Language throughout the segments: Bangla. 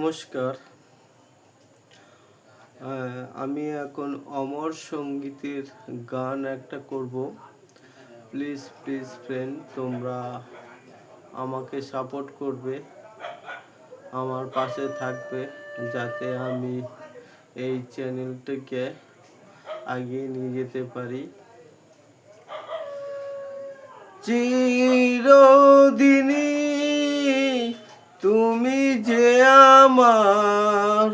নমস্কার। আমি এখন অমর সঙ্গীতের গান একটা করব। প্লিজ ফ্রেন্ড, তোমরা আমাকে সাপোর্ট করবে, আমার পাশে থাকবে, যাতে আমি এই চ্যানেলটিকে এগিয়ে নিয়ে যেতে পারি। চিরদিনই তুমি যে আমার,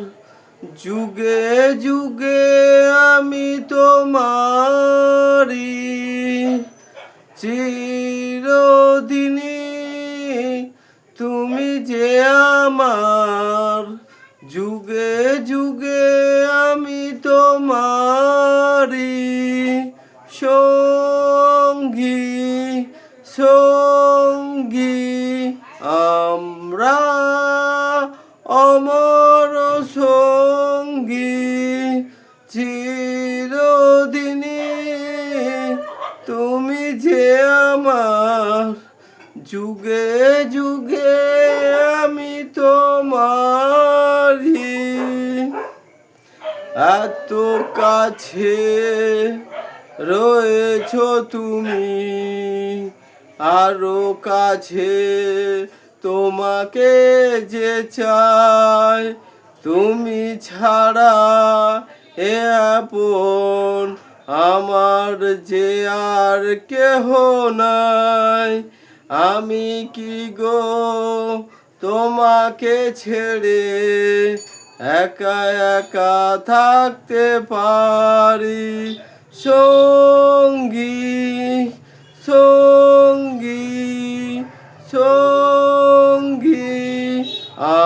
যুগে যুগে আমি তোমারি। চিরদিনই তুমি যে আমার, যুগে যুগে আমি তোমারি। সঙ্গী সঙ্গী আমরা, অমর সঙ্গী। চিরদিনই তুমি যে আমার, যুগে যুগে আমি তোমারি। এত কাছে রয়েছো তুমি, আরো কাছে তোমাকে যে চাই। তুমি ছাড়া এ আপন আমার যে আর কেহ নাই। আমি কি গো তোমাকে ছেড়ে একা একা থাকতে পারি। সঙ্গী সঙ্গী সঙ্গী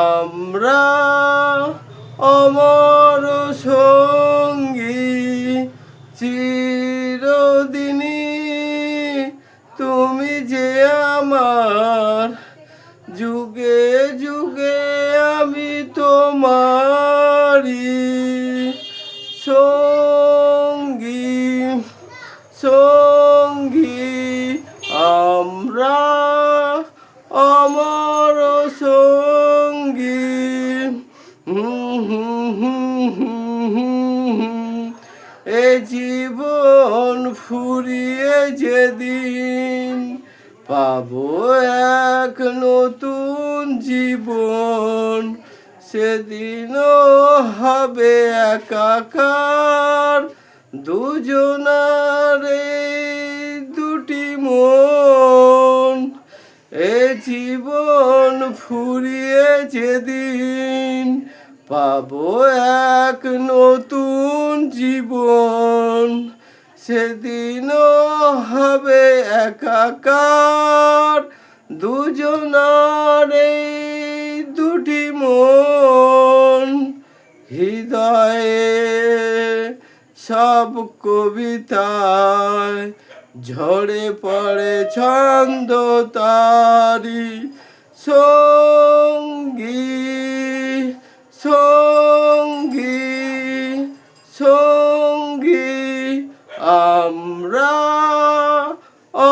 আমরা, অমর সঙ্গী। চিরদিনই তুমি যে আমার, যুগে যুগে আমি তোমারি। সঙ্গী সঙ্গী আমরা, অমর সঙ্গী। এ জীবন ফুরিয়ে যেদিন পাবো এক নতুন জীবন, সেদিনও হবে একাকার দুজনার দুটি মন। এ জীবন ফুরিয়ে যেদিন পাবো এক নতুন জীবন, সেদিনও হবে একাকার দুজনার দুটি মন। হৃদয়ে সব কবিতায় ঝরে পড়ে ছন্দ তারি। সঙ্গী সঙ্গী সঙ্গী আমরা,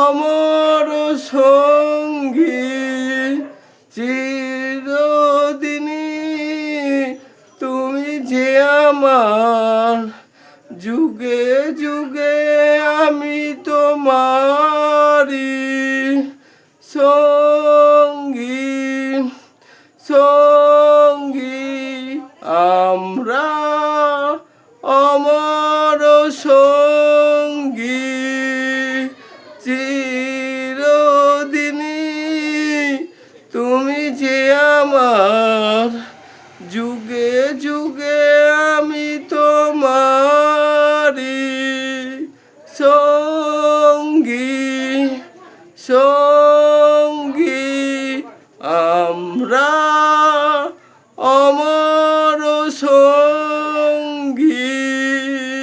অমর সঙ্গী। চিরদিনই তুমি যে আমার, যুগে যুগে আমি তোমারি। সঙ্গী সঙ্গী আমরা, অমর সঙ্গী। চিরদিনই তুমি যে আমার, যুগে যুগে আমি তোমারি। সঙ্গী সঙ্গী আমরা।